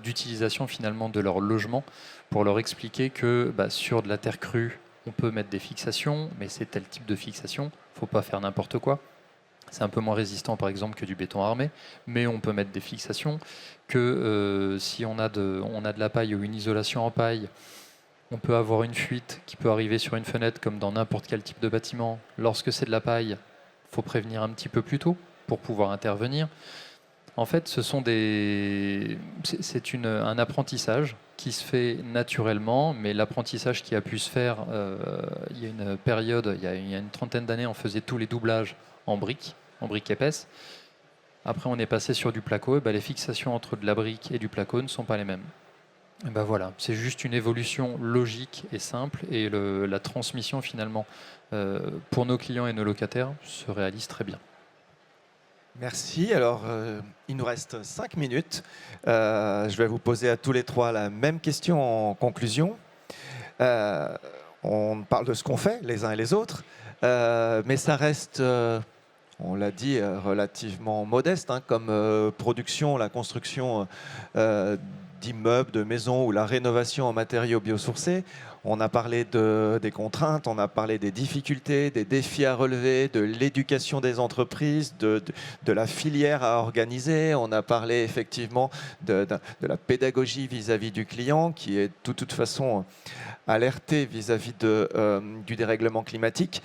d'utilisation finalement de leur logement pour leur expliquer que sur de la terre crue, on peut mettre des fixations, mais c'est tel type de fixation, faut pas faire n'importe quoi. C'est un peu moins résistant par exemple que du béton armé, mais on peut mettre des fixations, que si on a de la paille ou une isolation en paille, on peut avoir une fuite qui peut arriver sur une fenêtre comme dans n'importe quel type de bâtiment. Lorsque c'est de la paille, il faut prévenir un petit peu plus tôt pour pouvoir intervenir. En fait, c'est un apprentissage qui se fait naturellement, mais l'apprentissage qui a pu se faire, il y a une période, il y a une trentaine d'années, on faisait tous les doublages en briques épaisses. Après, on est passé sur du placo, et les fixations entre de la brique et du placo ne sont pas les mêmes. Et voilà, c'est juste une évolution logique et simple, et la transmission finalement pour nos clients et nos locataires se réalise très bien. Merci. Alors, il nous reste 5 minutes. Je vais vous poser à tous les trois la même question en conclusion. On parle de ce qu'on fait les uns et les autres, mais ça reste, on l'a dit, relativement modeste, comme production, la construction d'immeubles, de maisons ou la rénovation en matériaux biosourcés. On a parlé des contraintes, on a parlé des difficultés, des défis à relever, de l'éducation des entreprises, de la filière à organiser. On a parlé effectivement de la pédagogie vis-à-vis du client qui est de toute façon alerté vis-à-vis du dérèglement climatique.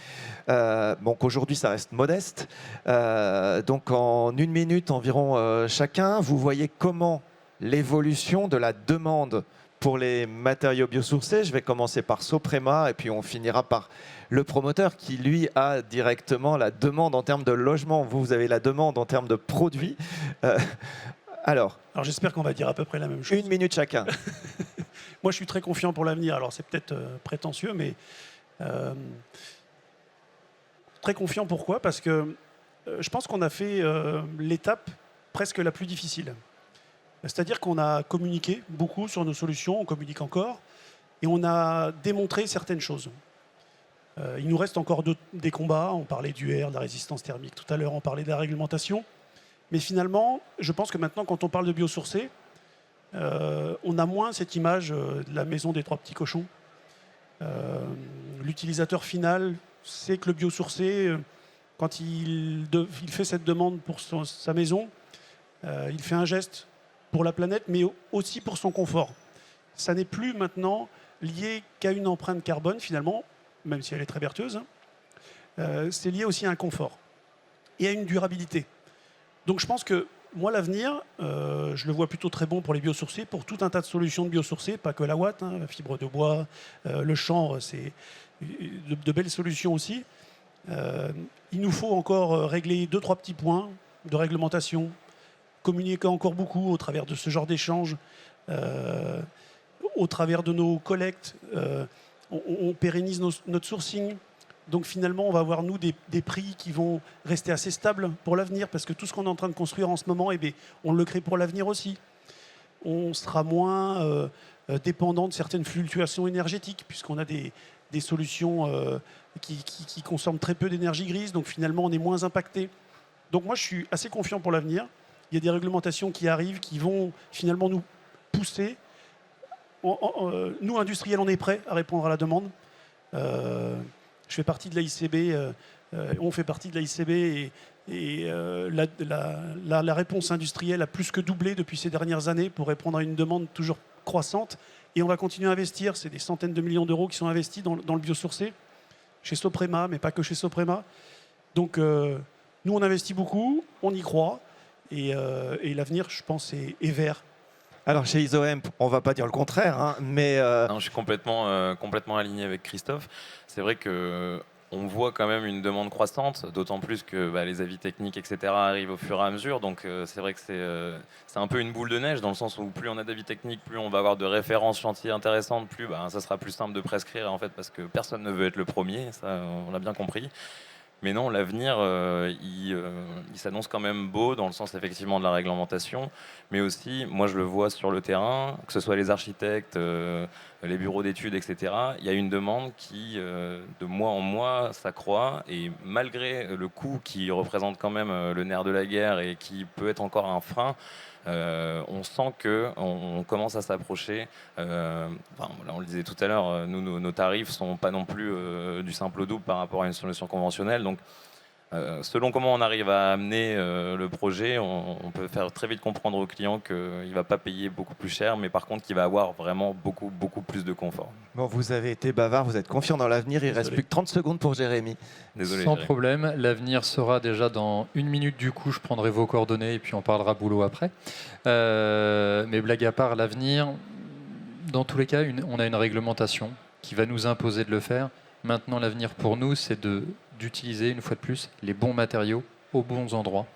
Donc aujourd'hui, ça reste modeste. Donc en 1 minute environ chacun, vous voyez comment l'évolution de la demande pour les matériaux biosourcés. Je vais commencer par Soprema et puis on finira par le promoteur qui, lui, a directement la demande en termes de logement. Vous avez la demande en termes de produits. Alors j'espère qu'on va dire à peu près la même chose. 1 minute chacun. Moi, je suis très confiant pour l'avenir. Alors, c'est peut-être prétentieux, mais très confiant. Pourquoi ? Parce que je pense qu'on a fait l'étape presque la plus difficile. C'est-à-dire qu'on a communiqué beaucoup sur nos solutions, on communique encore, et on a démontré certaines choses. Il nous reste encore des combats. On parlait du R, de la résistance thermique tout à l'heure, on parlait de la réglementation. Mais finalement, je pense que maintenant, quand on parle de biosourcé, on a moins cette image de la maison des 3 petits cochons. L'utilisateur final sait que le biosourcé, quand il fait cette demande pour sa maison, il fait un geste pour la planète, mais aussi pour son confort. Ça n'est plus maintenant lié qu'à une empreinte carbone, finalement, même si elle est très vertueuse. C'est lié aussi à un confort et à une durabilité. Donc je pense que moi, l'avenir, je le vois plutôt très bon pour les biosourcés, pour tout un tas de solutions de biosourcés, pas que la ouate, hein, la fibre de bois, le chanvre, c'est de belles solutions aussi. Il nous faut encore régler 2-3 petits points de réglementation, communiquer encore beaucoup au travers de ce genre d'échanges, au travers de nos collectes. On pérennise notre sourcing. Donc finalement, on va avoir, nous, des prix qui vont rester assez stables pour l'avenir, parce que tout ce qu'on est en train de construire en ce moment, eh bien, on le crée pour l'avenir aussi. On sera moins dépendant de certaines fluctuations énergétiques, puisqu'on a des solutions qui consomment très peu d'énergie grise, donc finalement, on est moins impacté. Donc moi, je suis assez confiant pour l'avenir. Il y a des réglementations qui arrivent, qui vont finalement nous pousser. Nous, industriels, on est prêts à répondre à la demande. Je fais partie de l'AICB, on fait partie de l'AICB et la réponse industrielle a plus que doublé depuis ces dernières années pour répondre à une demande toujours croissante. Et on va continuer à investir. C'est des centaines de millions d'euros qui sont investis dans le biosourcé, chez Soprema, mais pas que chez Soprema. Donc nous, on investit beaucoup, on y croit, et l'avenir, je pense, est vert. Alors chez Isoemp, on ne va pas dire le contraire, hein, mais... Non, je suis complètement aligné avec Christophe. C'est vrai qu'on voit quand même une demande croissante, d'autant plus que les avis techniques, etc. arrivent au fur et à mesure. Donc c'est vrai que c'est un peu une boule de neige, dans le sens où plus on a d'avis techniques, plus on va avoir de références chantiers intéressantes, plus ça sera plus simple de prescrire, en fait, parce que personne ne veut être le premier, ça on l'a bien compris. Mais non, l'avenir, il s'annonce quand même beau, dans le sens effectivement de la réglementation, mais aussi, moi je le vois sur le terrain, que ce soit les architectes, les bureaux d'études, etc. Il y a une demande qui, de mois en mois, s'accroît, et malgré le coût qui représente quand même le nerf de la guerre et qui peut être encore un frein, on sent qu'on commence à s'approcher. Là, on le disait tout à l'heure, nous, nos tarifs ne sont pas non plus du simple au double par rapport à une solution conventionnelle. Donc, selon comment on arrive à amener le projet, on peut faire très vite comprendre au client qu'il ne va pas payer beaucoup plus cher, mais par contre qu'il va avoir vraiment beaucoup plus de confort. Bon, vous avez été bavard, vous êtes confiant dans l'avenir, il ne reste plus que 30 secondes pour Jérémy. Désolé. Sans problème, l'avenir sera déjà dans 1 minute, du coup je prendrai vos coordonnées et puis on parlera boulot après. Mais blague à part, l'avenir, dans tous les cas, on a une réglementation qui va nous imposer de le faire. Maintenant, l'avenir pour nous, c'est d'utiliser, une fois de plus, les bons matériaux aux bons endroits.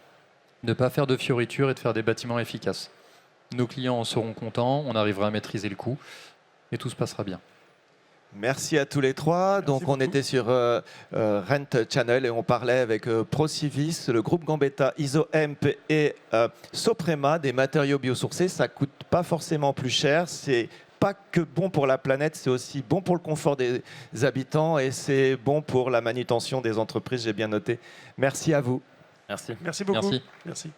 Ne pas faire de fioritures et de faire des bâtiments efficaces. Nos clients en seront contents, on arrivera à maîtriser le coût et tout se passera bien. Merci à tous les trois. Merci Donc, on beaucoup. était sur Rent Channel et on parlait avec Procivis, le groupe Gambetta, Isoemp et Soprema, des matériaux biosourcés. Ça ne coûte pas forcément plus cher. C'est pas que bon pour la planète, c'est aussi bon pour le confort des habitants et c'est bon pour la manutention des entreprises. J'ai bien noté. Merci à vous. Merci. Merci beaucoup. Merci. Merci.